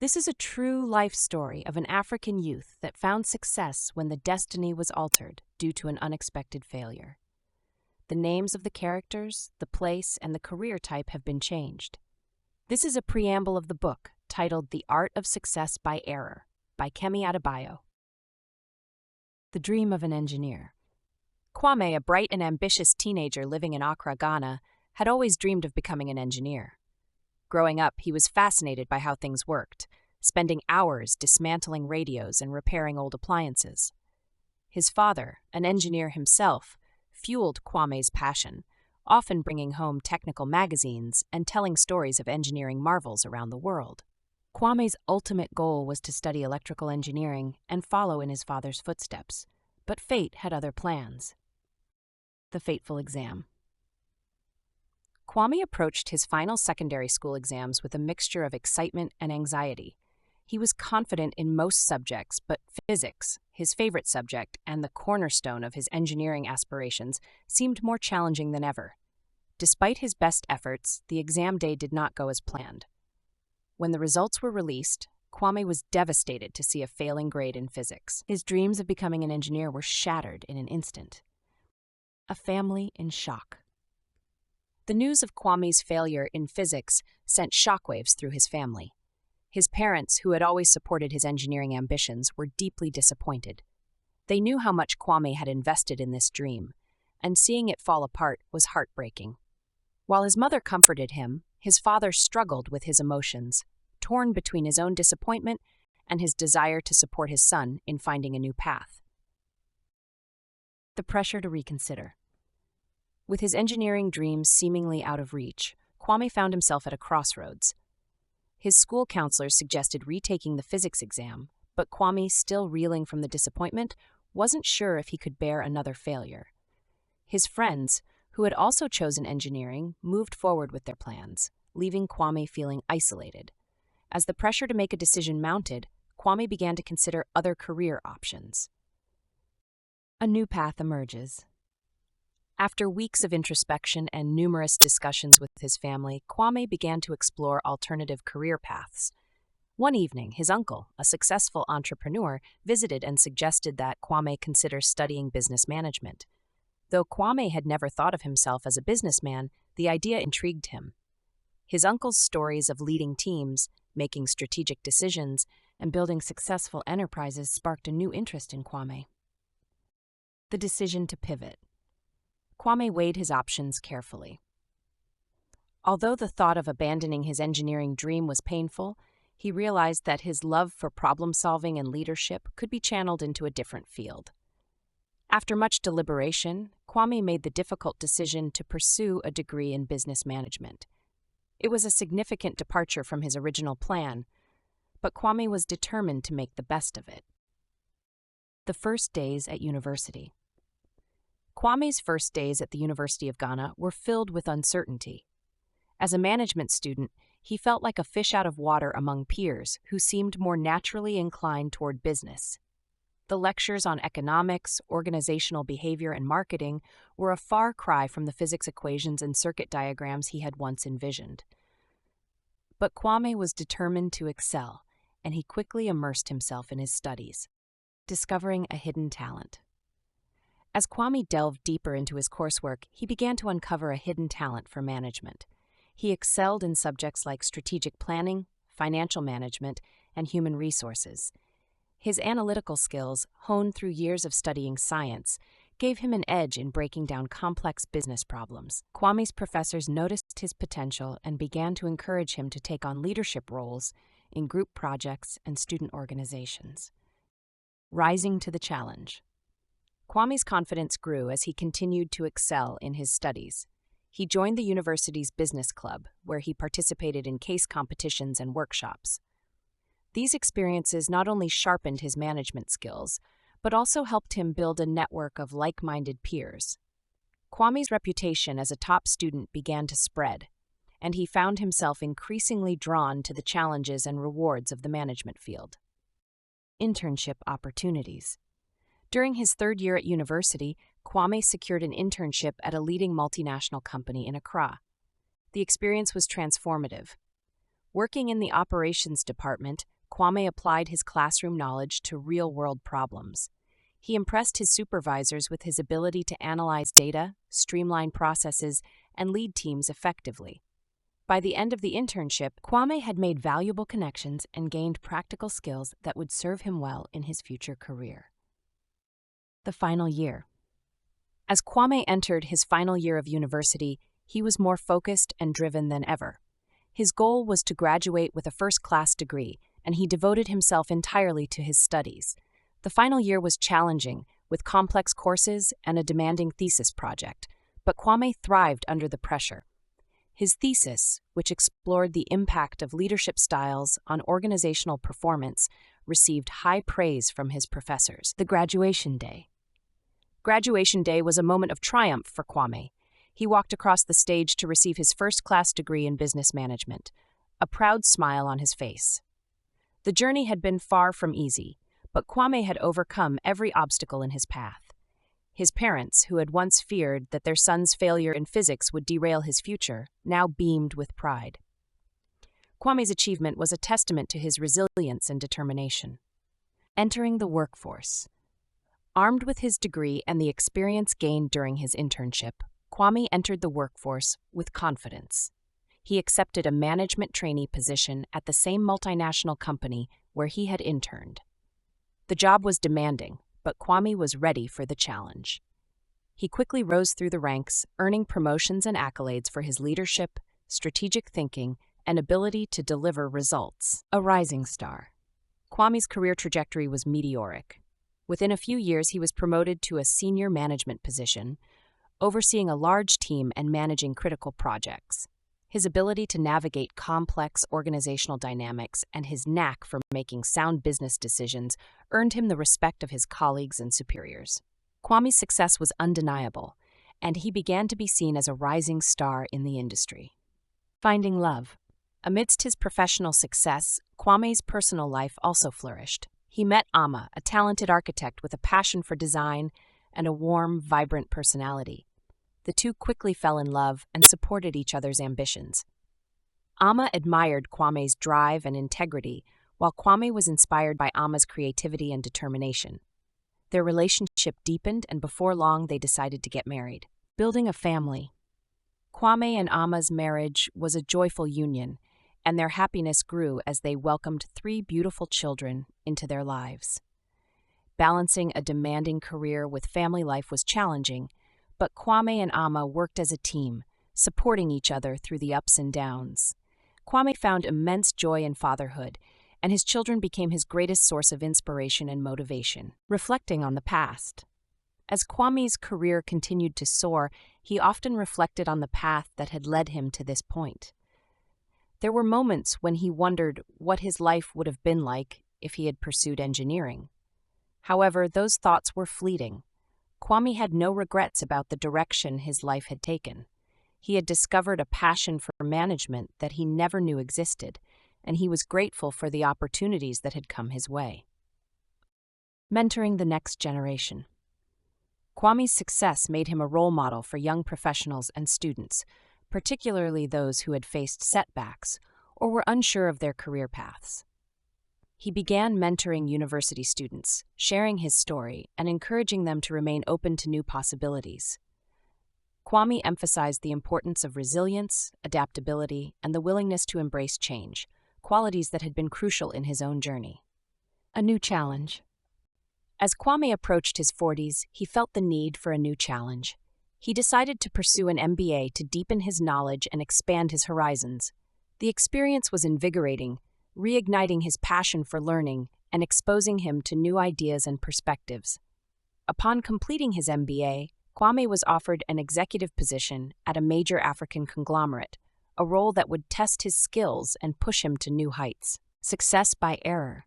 This is a true life story of an African youth that found success when the destiny was altered due to an unexpected failure. The names of the characters, the place, and the career type have been changed. This is a preamble of the book titled The Art of Success by Error by Kemi Adebayo. The Dream of an Engineer. Kwame, a bright and ambitious teenager living in Accra, Ghana, had always dreamed of becoming an engineer. Growing up, he was fascinated by how things worked, spending hours dismantling radios and repairing old appliances. His father, an engineer himself, fueled Kwame's passion, often bringing home technical magazines and telling stories of engineering marvels around the world. Kwame's ultimate goal was to study electrical engineering and follow in his father's footsteps, but fate had other plans. The fateful exam. Kwame approached his final secondary school exams with a mixture of excitement and anxiety. He was confident in most subjects, but physics, his favorite subject and the cornerstone of his engineering aspirations, seemed more challenging than ever. Despite his best efforts, the exam day did not go as planned. When the results were released, Kwame was devastated to see a failing grade in physics. His dreams of becoming an engineer were shattered in an instant. A family in shock. The news of Kwame's failure in physics sent shockwaves through his family. His parents, who had always supported his engineering ambitions, were deeply disappointed. They knew how much Kwame had invested in this dream, and seeing it fall apart was heartbreaking. While his mother comforted him, his father struggled with his emotions, torn between his own disappointment and his desire to support his son in finding a new path. The pressure to reconsider. With his engineering dreams seemingly out of reach, Kwame found himself at a crossroads. His school counselors suggested retaking the physics exam, but Kwame, still reeling from the disappointment, wasn't sure if he could bear another failure. His friends, who had also chosen engineering, moved forward with their plans, leaving Kwame feeling isolated. As the pressure to make a decision mounted, Kwame began to consider other career options. A new path emerges. After weeks of introspection and numerous discussions with his family, Kwame began to explore alternative career paths. One evening, his uncle, a successful entrepreneur, visited and suggested that Kwame consider studying business management. Though Kwame had never thought of himself as a businessman, the idea intrigued him. His uncle's stories of leading teams, making strategic decisions, and building successful enterprises sparked a new interest in Kwame. The decision to pivot. Kwame weighed his options carefully. Although the thought of abandoning his engineering dream was painful, he realized that his love for problem-solving and leadership could be channeled into a different field. After much deliberation, Kwame made the difficult decision to pursue a degree in business management. It was a significant departure from his original plan, but Kwame was determined to make the best of it. The first days at university. Kwame's first days at the University of Ghana were filled with uncertainty. As a management student, he felt like a fish out of water among peers who seemed more naturally inclined toward business. The lectures on economics, organizational behavior, and marketing were a far cry from the physics equations and circuit diagrams he had once envisioned. But Kwame was determined to excel, and he quickly immersed himself in his studies, discovering a hidden talent. As Kwame delved deeper into his coursework, he began to uncover a hidden talent for management. He excelled in subjects like strategic planning, financial management, and human resources. His analytical skills, honed through years of studying science, gave him an edge in breaking down complex business problems. Kwame's professors noticed his potential and began to encourage him to take on leadership roles in group projects and student organizations. Rising to the challenge. Kwame's confidence grew as he continued to excel in his studies. He joined the university's business club, where he participated in case competitions and workshops. These experiences not only sharpened his management skills, but also helped him build a network of like-minded peers. Kwame's reputation as a top student began to spread, and he found himself increasingly drawn to the challenges and rewards of the management field. Internship opportunities. During his third year at university, Kwame secured an internship at a leading multinational company in Accra. The experience was transformative. Working in the operations department, Kwame applied his classroom knowledge to real-world problems. He impressed his supervisors with his ability to analyze data, streamline processes, and lead teams effectively. By the end of the internship, Kwame had made valuable connections and gained practical skills that would serve him well in his future career. The final year. As Kwame entered his final year of university, he was more focused and driven than ever. His goal was to graduate with a first-class degree, and he devoted himself entirely to his studies. The final year was challenging, with complex courses and a demanding thesis project, but Kwame thrived under the pressure. His thesis, which explored the impact of leadership styles on organizational performance, received high praise from his professors. The graduation day. Graduation day was a moment of triumph for Kwame. He walked across the stage to receive his first-class degree in business management, a proud smile on his face. The journey had been far from easy, but Kwame had overcome every obstacle in his path. His parents, who had once feared that their son's failure in physics would derail his future, now beamed with pride. Kwame's achievement was a testament to his resilience and determination. Entering the workforce. Armed with his degree and the experience gained during his internship, Kwame entered the workforce with confidence. He accepted a management trainee position at the same multinational company where he had interned. The job was demanding, but Kwame was ready for the challenge. He quickly rose through the ranks, earning promotions and accolades for his leadership, strategic thinking, and ability to deliver results. A rising star. Kwame's career trajectory was meteoric. Within a few years, he was promoted to a senior management position, overseeing a large team and managing critical projects. His ability to navigate complex organizational dynamics and his knack for making sound business decisions earned him the respect of his colleagues and superiors. Kwame's success was undeniable, and he began to be seen as a rising star in the industry. Finding love. Amidst his professional success, Kwame's personal life also flourished. He met Amma, a talented architect with a passion for design and a warm, vibrant personality. The two quickly fell in love and supported each other's ambitions. Amma admired Kwame's drive and integrity, while Kwame was inspired by Amma's creativity and determination. Their relationship deepened, and before long they decided to get married. Building a family. Kwame and Amma's marriage was a joyful union, and their happiness grew as they welcomed 3 beautiful children into their lives. Balancing a demanding career with family life was challenging, but Kwame and Amma worked as a team, supporting each other through the ups and downs. Kwame found immense joy in fatherhood, and his children became his greatest source of inspiration and motivation. Reflecting on the past. As Kwame's career continued to soar, he often reflected on the path that had led him to this point. There were moments when he wondered what his life would have been like if he had pursued engineering. However, those thoughts were fleeting. Kwame had no regrets about the direction his life had taken. He had discovered a passion for management that he never knew existed, and he was grateful for the opportunities that had come his way. Mentoring the next generation. Kwame's success made him a role model for young professionals and students, particularly those who had faced setbacks or were unsure of their career paths. He began mentoring university students, sharing his story and encouraging them to remain open to new possibilities. Kwame emphasized the importance of resilience, adaptability, and the willingness to embrace change, qualities that had been crucial in his own journey. A new challenge. As Kwame approached his 40s, he felt the need for a new challenge. He decided to pursue an MBA to deepen his knowledge and expand his horizons. The experience was invigorating, reigniting his passion for learning and exposing him to new ideas and perspectives. Upon completing his MBA, Kwame was offered an executive position at a major African conglomerate, a role that would test his skills and push him to new heights. Success by error.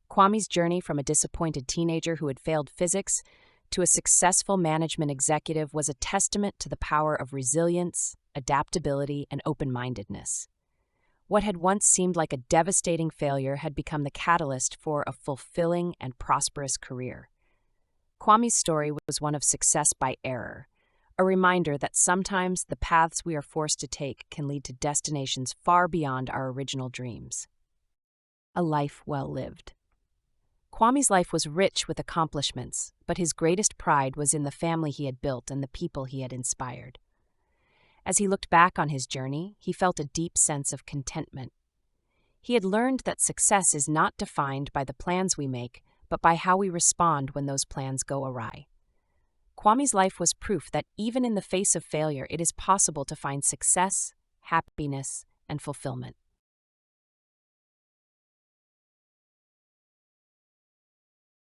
Kwame's journey from a disappointed teenager who had failed physics to a successful management executive was a testament to the power of resilience, adaptability, and open-mindedness. What had once seemed like a devastating failure had become the catalyst for a fulfilling and prosperous career. Kwame's story was one of success by error, a reminder that sometimes the paths we are forced to take can lead to destinations far beyond our original dreams. A life well lived. Kwame's life was rich with accomplishments, but his greatest pride was in the family he had built and the people he had inspired. As he looked back on his journey, he felt a deep sense of contentment. He had learned that success is not defined by the plans we make, but by how we respond when those plans go awry. Kwame's life was proof that even in the face of failure, it is possible to find success, happiness, and fulfillment.